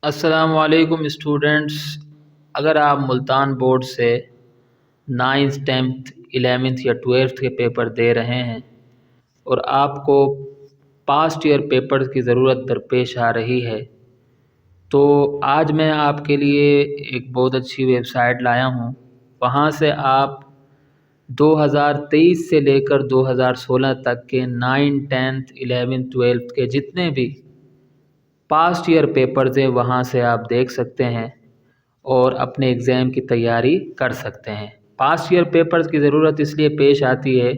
السلام علیکم اسٹوڈنٹس، اگر آپ ملتان بورڈ سے 9th 10th 11th یا 12th کے پیپر دے رہے ہیں اور آپ کو پاسٹ ایئر پیپرز کی ضرورت درپیش آ رہی ہے تو آج میں آپ کے لیے ایک بہت اچھی ویب سائٹ لایا ہوں۔ وہاں سے آپ 2023 سے لے کر 2016 تک کے 9th 10th 11th 12th کے جتنے بھی پاسٹ ایئر پیپرز ہیں وہاں سے آپ دیکھ سکتے ہیں اور اپنے ایگزام کی تیاری کر سکتے ہیں۔ پاسٹ ایئر پیپرز کی ضرورت اس لیے پیش آتی ہے،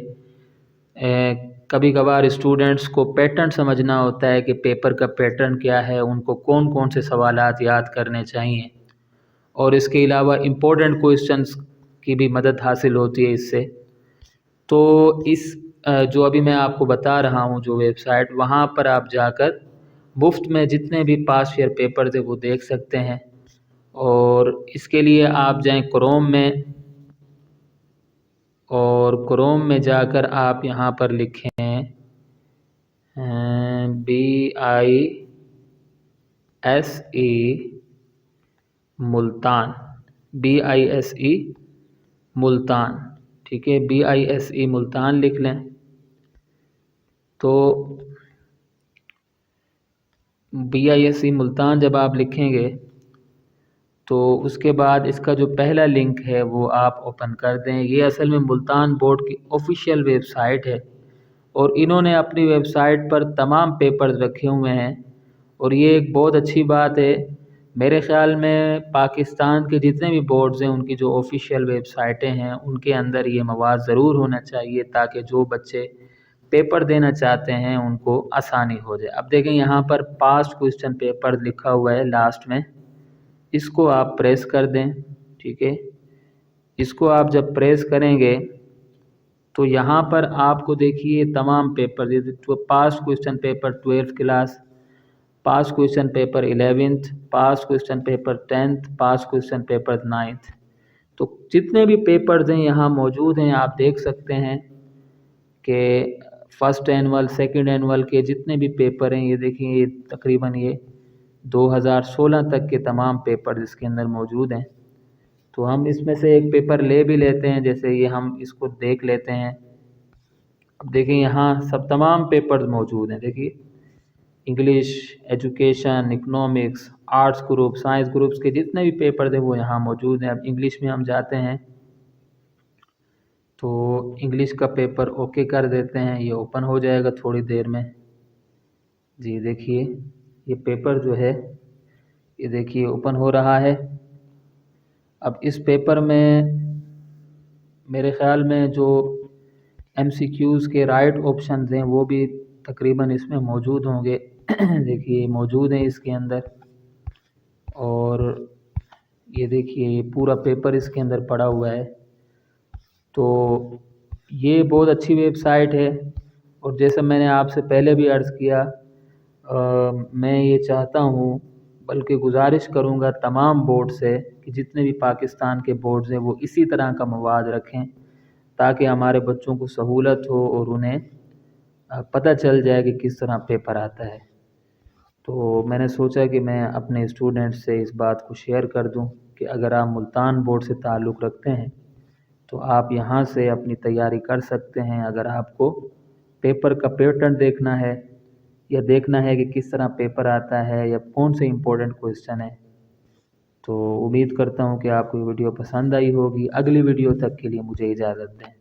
کبھی کبھار اسٹوڈنٹس کو پیٹرن سمجھنا ہوتا ہے کہ پیپر کا پیٹرن کیا ہے، ان کو کون کون سے سوالات یاد کرنے چاہیے، اور اس کے علاوہ امپورٹنٹ کوئسچنس کی بھی مدد حاصل ہوتی ہے اس سے۔ تو اس جو ابھی میں آپ کو بتا رہا ہوں جو ویب سائٹ، وہاں پر آپ جا کر مفت میں جتنے بھی پاسٹ ایئر پیپرز ہیں وہ دیکھ سکتے ہیں۔ اور اس کے لیے آپ جائیں کروم میں، اور کروم میں جا کر آپ یہاں پر لکھیں BISE ملتان، BISE ملتان، ٹھیک ہے، BISE ملتان لکھ لیں۔ تو BISE ملتان جب آپ لکھیں گے تو اس کے بعد اس کا جو پہلا لنک ہے وہ آپ اوپن کر دیں۔ یہ اصل میں ملتان بورڈ کی آفیشیل ویب سائٹ ہے، اور انہوں نے اپنی ویب سائٹ پر تمام پیپرز رکھے ہوئے ہیں، اور یہ ایک بہت اچھی بات ہے۔ میرے خیال میں پاکستان کے جتنے بھی بورڈز ہیں ان کی جو آفیشیل ویب سائٹیں ہیں ان کے اندر یہ مواد ضرور ہونا چاہیے، تاکہ جو بچے پیپر دینا چاہتے ہیں ان کو آسانی ہو جائے۔ اب دیکھیں یہاں پر پاسٹ کوئسچن پیپر لکھا ہوا ہے لاسٹ میں، اس کو آپ پریس کر دیں، ٹھیک ہے۔ اس کو آپ جب پریس کریں گے تو یہاں پر آپ کو دیکھیے تمام paper, past question paper 12th class, past question paper 11th، past question paper 10th، past question paper 9th، تو جتنے بھی پیپرز ہیں یہاں موجود ہیں۔ آپ دیکھ سکتے ہیں کہ فرسٹ اینول، سیکنڈ اینول کے جتنے بھی پیپر ہیں، یہ دیکھیں یہ تقریباً یہ 2016 تک کے تمام پیپر اس کے اندر موجود ہیں۔ تو ہم اس میں سے ایک پیپر لے بھی لیتے ہیں، جیسے یہ ہم اس کو دیکھ لیتے ہیں۔ اب دیکھیں یہاں سب تمام پیپرز موجود ہیں، دیکھیے English, education, economics, arts group, science groups کے جتنے بھی پیپرز ہیں وہ یہاں موجود ہیں۔ اب انگلش میں ہم جاتے ہیں تو انگلش کا پیپر اوکے کر دیتے ہیں، یہ اوپن ہو جائے گا تھوڑی دیر میں۔ جی دیکھیے یہ پیپر جو ہے یہ دیکھیے اوپن ہو رہا ہے۔ اب اس پیپر میں میرے خیال میں جو MCQs کے رائٹ آپشنز ہیں وہ بھی تقریباً اس میں موجود ہوں گے۔ دیکھیے موجود ہیں اس کے اندر، اور یہ دیکھیے یہ پورا پیپر اس کے اندر پڑا ہوا ہے۔ تو یہ بہت اچھی ویب سائٹ ہے، اور جیسا میں نے آپ سے پہلے بھی عرض کیا، میں یہ چاہتا ہوں بلکہ گزارش کروں گا تمام بورڈ سے کہ جتنے بھی پاکستان کے بورڈز ہیں وہ اسی طرح کا مواد رکھیں، تاکہ ہمارے بچوں کو سہولت ہو اور انہیں پتہ چل جائے کہ کس طرح پیپر آتا ہے۔ تو میں نے سوچا کہ میں اپنے اسٹوڈنٹ سے اس بات کو شیئر کر دوں کہ اگر آپ ملتان بورڈ سے تعلق رکھتے ہیں تو آپ یہاں سے اپنی تیاری کر سکتے ہیں۔ اگر آپ کو پیپر کا پیٹرن دیکھنا ہے یا دیکھنا ہے کہ کس طرح پیپر آتا ہے یا کون سے امپورٹنٹ کوئسچن ہے، تو امید کرتا ہوں کہ آپ کو یہ ویڈیو پسند آئی ہوگی۔ اگلی ویڈیو تک کے لیے مجھے اجازت دیں۔